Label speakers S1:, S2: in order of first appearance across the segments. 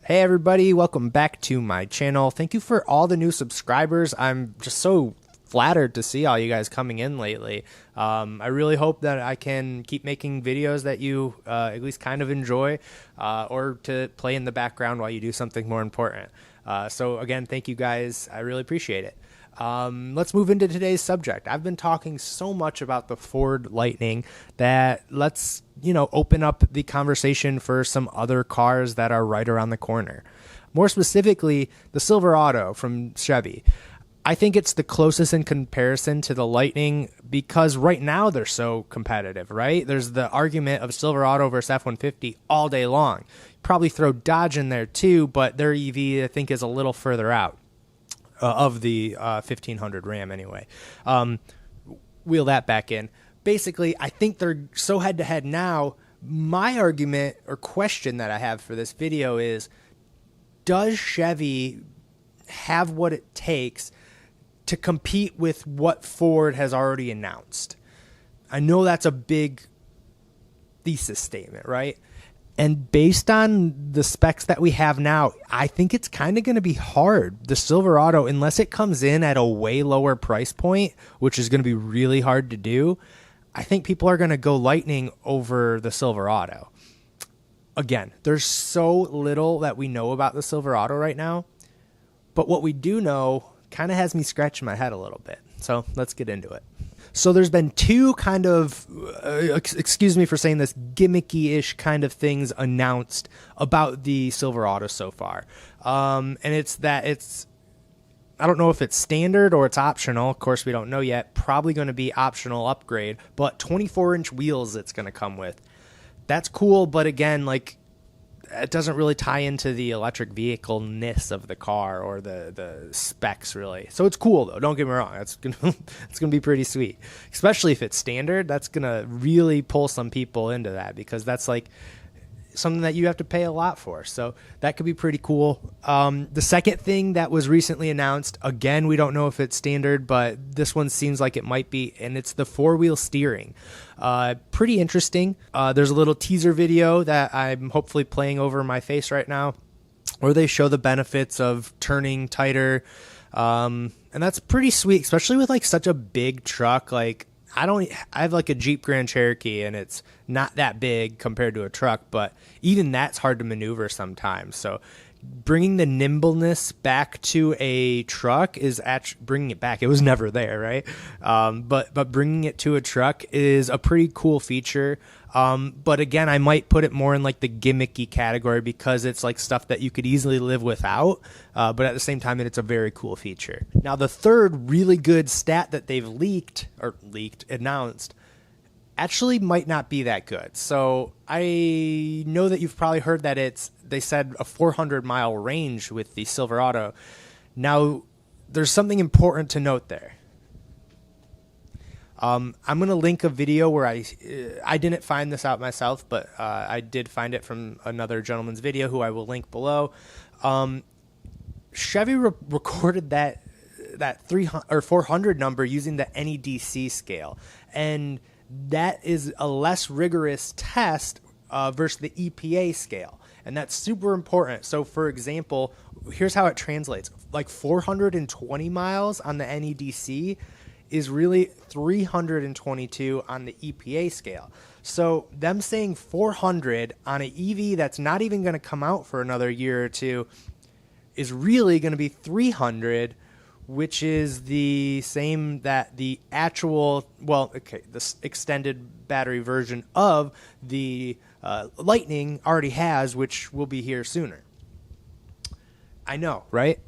S1: Hey everybody, welcome back to my channel. Thank you for all the new subscribers. I'm just so flattered to see all you guys coming in lately. I really hope that I can keep making videos that you at least kind of enjoy or to play in the background while you do something more important. So again, thank you guys. I really appreciate it. Let's move into today's subject. I've been talking so much about the Ford Lightning that let's, open up the conversation for some other cars that are right around the corner. More specifically, the Silverado from Chevy. I think it's the closest in comparison to the Lightning because right now they're so competitive, right? There's the argument of Silverado versus F-150 all day long. Probably throw Dodge in there too, but their EV I think is a little further out. Of the 1500 Ram anyway. Wheel that back in. Basically, I think they're so head-to-head now. My argument or question that I have for this video is, does Chevy have what it takes to compete with what Ford has already announced? I know that's a big thesis statement, right? And based on the specs that we have now, I think it's kind of going to be hard. The Silverado, unless it comes in at a way lower price point, which is going to be really hard to do, I think people are going to go Lightning over the Silverado. Again, there's so little that we know about the Silverado right now, but what we do know kind of has me scratching my head a little bit. So let's get into it. So there's been two kind of, excuse me for saying this, gimmicky-ish kind of things announced about the Silverado so far. And it's that I don't know if it's standard or it's optional. Of course, we don't know yet. Probably going to be optional upgrade, but 24-inch wheels it's going to come with. That's cool, but again, it doesn't really tie into the electric vehicle-ness of the car or the specs, really. So it's cool, though. Don't get me wrong. It's gonna be pretty sweet. Especially if it's standard, that's going to really pull some people into that because that's something that you have to pay a lot for. So that could be pretty cool. The second thing that was recently announced, again, we don't know if it's standard, but this one seems like it might be, and it's the four-wheel steering. Pretty interesting. There's a little teaser video that I'm hopefully playing over my face right now where they show the benefits of turning tighter. And that's pretty sweet, especially with such a big truck. I have a Jeep Grand Cherokee and it's not that big compared to a truck, but even that's hard to maneuver sometimes. So bringing the nimbleness back to a truck is actually bringing it back. It was never there, right? But bringing it to a truck is a pretty cool feature. But again, I might put it more in the gimmicky category because it's stuff that you could easily live without. But at the same time, it's a very cool feature. Now, the third really good stat that they've announced, actually might not be that good. So I know that you've probably heard that they said a 400-mile range with the Silverado. Now, there's something important to note there. I'm going to link a video where I didn't find this out myself, but I did find it from another gentleman's video who I will link below. Chevy recorded that 300 or 400 number using the NEDC scale, and that is a less rigorous test versus the EPA scale, and that's super important. So, for example, here's how it translates: 420 miles on the NEDC is really 322 on the EPA scale. So them saying 400 on an EV that's not even going to come out for another year or two is really going to be 300, which is the same that the actual, the extended battery version of the Lightning already has, which will be here sooner. I know, right?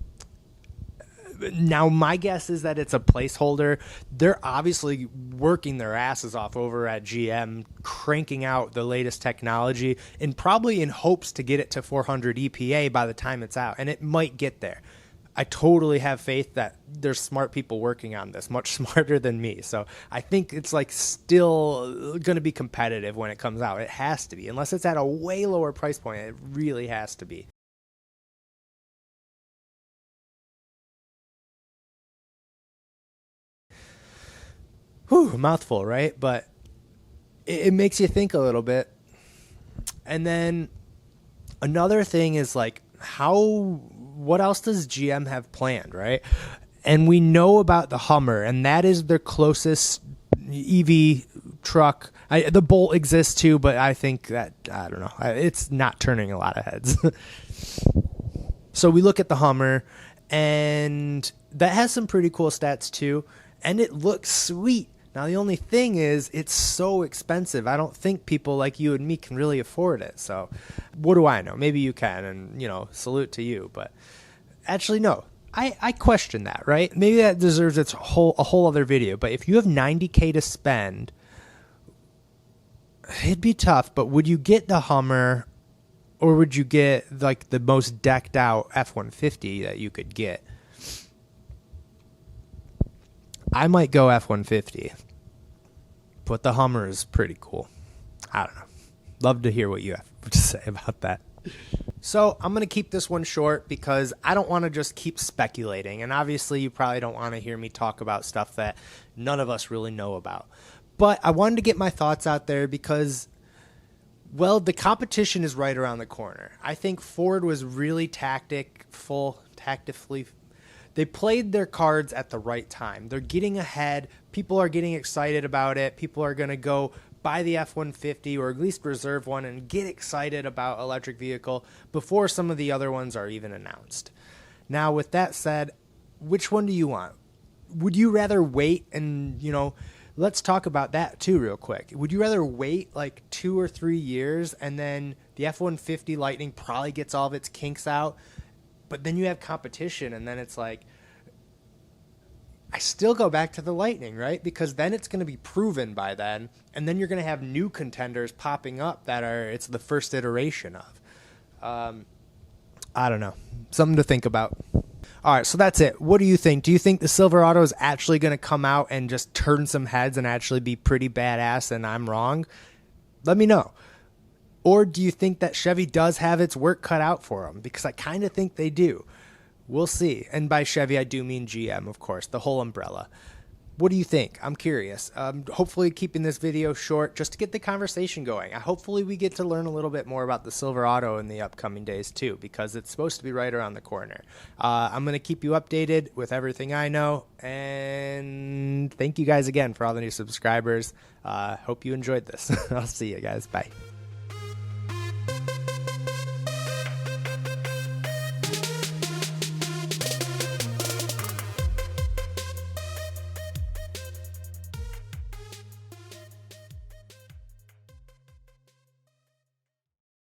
S1: Now, my guess is that it's a placeholder. They're obviously working their asses off over at GM, cranking out the latest technology, and probably in hopes to get it to 400 EPA by the time it's out. And it might get there. I totally have faith that there's smart people working on this, much smarter than me. So I think it's still going to be competitive when it comes out. It has to be. Unless it's at a way lower price point, it really has to be. Whew, mouthful, right? But it makes you think a little bit. And then another thing is what else does GM have planned, right? And we know about the Hummer, and that is their closest EV truck. The Bolt exists too, but I think that, I don't know, it's not turning a lot of heads. So we look at the Hummer, and that has some pretty cool stats too, and it looks sweet. Now, the only thing is, it's so expensive. I don't think people like you and me can really afford it. So what do I know? Maybe you can, and, you know, salute to you. But actually, no. I question that, right? Maybe that deserves a whole other video. But if you have $90K to spend, it'd be tough. But would you get the Hummer, or would you get like the most decked out F-150 that you could get? I might go F-150, but the Hummer is pretty cool. I don't know. Love to hear what you have to say about that. So I'm going to keep this one short because I don't want to just keep speculating. And obviously you probably don't want to hear me talk about stuff that none of us really know about. But I wanted to get my thoughts out there because, well, the competition is right around the corner. I think Ford was really tactically. They played their cards at the right time. They're getting ahead. People are getting excited about it. People are going to go buy the F-150 or at least reserve one and get excited about electric vehicle before some of the other ones are even announced. Now, with that said, which one do you want? Would you rather wait and, you know, let's talk about that too real quick. Would you rather wait like 2 or 3 years and then the F-150 Lightning probably gets all of its kinks out, but then you have competition and then it's like, I still go back to the Lightning, right? Because then it's going to be proven by then, and then you're going to have new contenders popping up that it's the first iteration of. I don't know. Something to think about. All right, so that's it. What do you think? Do you think the Silverado is actually going to come out and just turn some heads and actually be pretty badass and I'm wrong? Let me know. Or do you think that Chevy does have its work cut out for them? Because I kind of think they do. We'll see. And by Chevy, I do mean GM, of course, the whole umbrella. What do you think? I'm curious. Hopefully keeping this video short just to get the conversation going. Hopefully we get to learn a little bit more about the Silverado in the upcoming days too, because it's supposed to be right around the corner. I'm going to keep you updated with everything I know. And thank you guys again for all the new subscribers. Hope you enjoyed this. I'll see you guys. Bye.